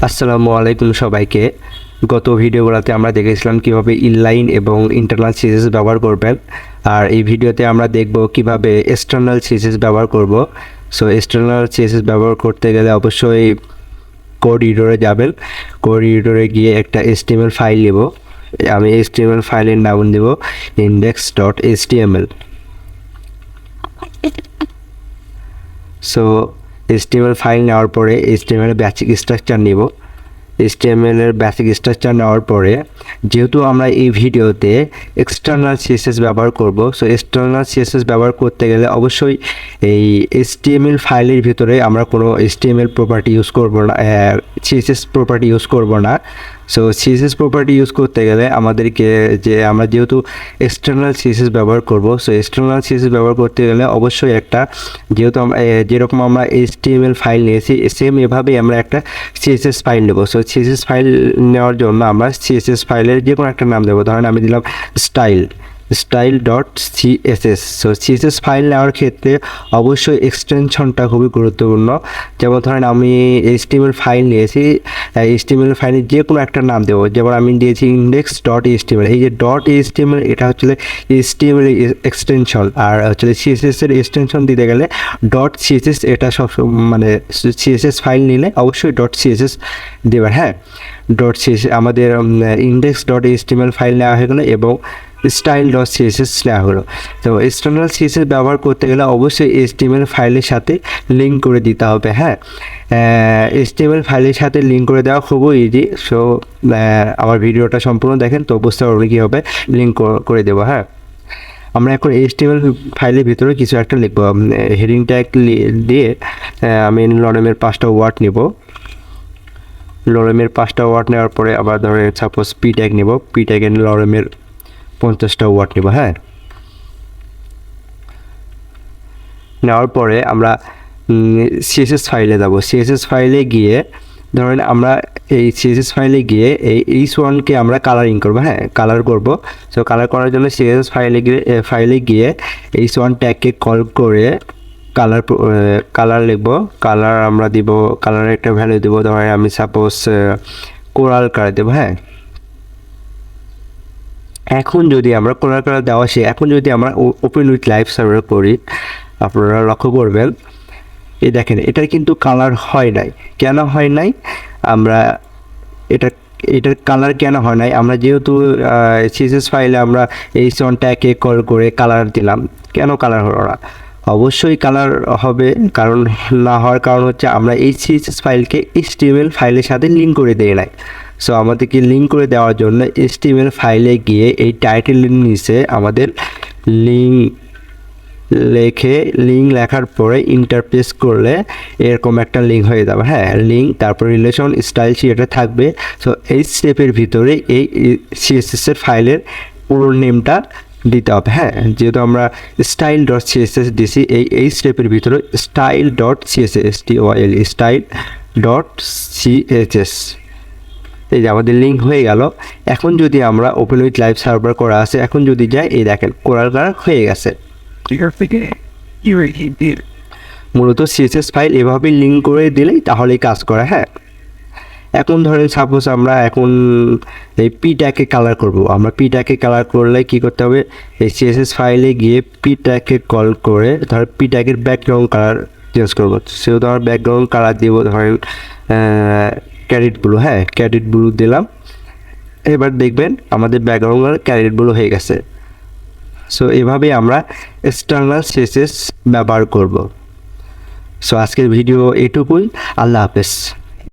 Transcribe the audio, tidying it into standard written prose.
আসসালামু আলাইকুম সবাইকে। গত ভিডিওগুলোতে আমরা দেখেছিলাম কিভাবে ইনলাইন এবং ইন্টারনাল সিএসএস ব্যবহার করবেন, আর এই ভিডিওতে আমরা দেখব কিভাবে এক্সটার্নাল সিএসএস ব্যবহার করব। সো এক্সটার্নাল সিএসএস ব্যবহার করতে গেলে অবশ্যই কোড এডিটরে যাবেন। কোড এডিটরে গিয়ে একটা HTML ফাইল নেব। আমি HTML ফাইলের নাম দেব index.html। সো HTML ফাইল নেওয়ার পরে HTML এর বেসিক স্ট্রাকচার নিব। HTML এর বেসিক স্ট্রাকচার নেওয়ার পরে যেহেতু আমরা এই ভিডিওতে এক্সটার্নাল সিএসএস ব্যবহার করব, সো এক্সটার্নাল সিএসএস ব্যবহার করতে গেলে অবশ্যই এই HTML ফাইলের ভিতরে আমরা কোনো HTML প্রপার্টি ইউজ করব না, সিএসএস প্রপার্টি ইউজ করব না। সো সিএসএস প্রপার্টি ইউজ করতে গেলে আমাদেরকে আমরা যেহেতু এক্সটার্নাল সিএসএস ব্যবহার করব, সো এক্সটার্নাল সিএসএস ব্যবহার করতে গেলে অবশ্যই একটা যেহেতু যেরকম আমরা HTML ফাইল নিয়েছি সেম এভাবেই আমরা একটা সিএসএস ফাইল নেব। সো সিএসএস ফাইল নেওয়ার জন্য আমরা সিএসএস ফাইলের যে কোনো একটা নাম দেবো। ধরেন আমি দিলাম style.css। সো সিএসএস ফাইল নেওয়ার ক্ষেত্রে অবশ্যই এক্সটেনশনটা খুবই গুরুত্বপূর্ণ। যেমন ধরেন আমি HTML ফাইল নিয়েছি, HTML ফাইলের যে কোনো একটা নাম দেবো। যেমন আমি দিয়েছি index.html। এই যে .html এটা হচ্ছে HTML এক্সটেনশন, আর হচ্ছে CSS এর এক্সটেনশন দিতে গেলে .css। এটা সব মানে CSS ফাইল নিলে অবশ্যই .css দেবেন। হ্যাঁ, .css আমাদের index.html ফাইল নেওয়া হয়ে গেলো এবং style.css নেওয়া হলো। তো এক্সটার্নাল সিএসএস ব্যবহার করতে গেলে অবশ্যই HTML ফাইলের সাথে লিঙ্ক করে দিতে হবে। হ্যাঁ, HTML ফাইলের সাথে লিঙ্ক করে দেওয়া খুবই ইজি। সো আমার ভিডিওটা সম্পূর্ণ দেখেন তো বুঝতে পারবেন কীভাবে লিঙ্ক করে দেবো। হ্যাঁ, আমরা এখন HTML ফাইলের ভিতরে কিছু একটা লিখবো। হেডিং ট্যাগ দিয়ে আমি লরেমের 5টা ওয়ার্ড নেব। লরেমের 5টা ওয়ার্ড নেওয়ার পরে আবার ধরেন সাপোজ পি ট্যাগ নেব। পি ট্যাগের লরেমের 50টা ওয়ার্ড নেব। হ্যাঁ, নেওয়ার পরে আমরা সিএসএস ফাইলে যাব। সিএসএস ফাইলে গিয়ে ধরেন আমরা এই সিএসএস ফাইলে গিয়ে এই h1কে আমরা কালারিং করব। হ্যাঁ, কালার করব। সো কালার করার জন্য সিএসএস ফাইলে গিয়ে h1 ট্যাগকে কল করে কালার লিখব। কালার আমরা দিব, কালারের একটা ভ্যালু দেবো। ধরেন আমি সাপোজ কোরাল কালার দেবো। হ্যাঁ, এখন যদি আমরা কোরাল কালার দেওয়া এখন যদি আমরা ওপেন উইথ লাইভ সার্ভার করি, আপনারা লক্ষ্য করবেন এই দেখেন এটার কিন্তু কালার হয় নাই। কেন হয় নাই? আমরা এটার কালার কেন হয় নাই? আমরা যেহেতু সিএসএস ফাইলে আমরা h1 ট্যাগকে কল করে কালার দিলাম, কেন কালার হলো না? অবশ্যই কালার হবে, কারণ না হওয়ার কারণ হচ্ছে আমরা এই সিএসএস ফাইলকে HTML ফাইলের সাথে লিঙ্ক করে দেই নাই। সো আমাদেরকে লিঙ্ক করে দেওয়ার জন্য HTML ফাইলে গিয়ে এই টাইটেলের নিচে আমাদের লিঙ্ক লেখার পরে ইন্টারপ্রেস করলে এরকম একটা লিঙ্ক হয়ে যাবে। হ্যাঁ, লিঙ্ক, তারপর রিলেশন স্টাইল এটা থাকবে। সো এই স্টেপের ভিতরে এই সিএসএস এর ফাইলের পুরো নেমটা দিতে হবে। হ্যাঁ, যেহেতু আমরা style.css দিছি, এই স্টেপের ভিতরে style.css style.css এই যে আমাদের লিঙ্ক হয়ে গেল। এখন যদি আমরা ওপেন উইথ লাইভ সার্ভার করা আছে, এখন যদি যাই এই দেখেন কোরাল কালার হয়ে গেছে। মূলত সিএসএস ফাইল এভাবে লিঙ্ক করে দিলেই তাহলেই কাজ করে। হ্যাঁ, এখন ধরেন সাপোজ আমরা এখন এই পি ট্যাগকে কালার করব। আমরা পি ট্যাগকে কালার করলে কি করতে হবে? এই সিএসএস ফাইলে গিয়ে পি ট্যাগকে কল করে ধর পি ট্যাগের ব্যাকগ্রাউন্ড কালার চেঞ্জ করবো। সেহেতু আমার ব্যাকগ্রাউন্ড কালার দিব ধরেন ক্যারেট ব্লু। হ্যাঁ, ক্যারেট ব্লু দিলাম। এবার দেখবেন আমাদের ব্যাকগ্রাউন্ড কালার ক্যারেট ব্লু হয়ে গেছে। সো এভাবেই আমরা এক্সটার্নাল সিএসএস ব্যবহার করব। সো আজকের ভিডিও এটুকুই। আল্লাহ হাফেজ।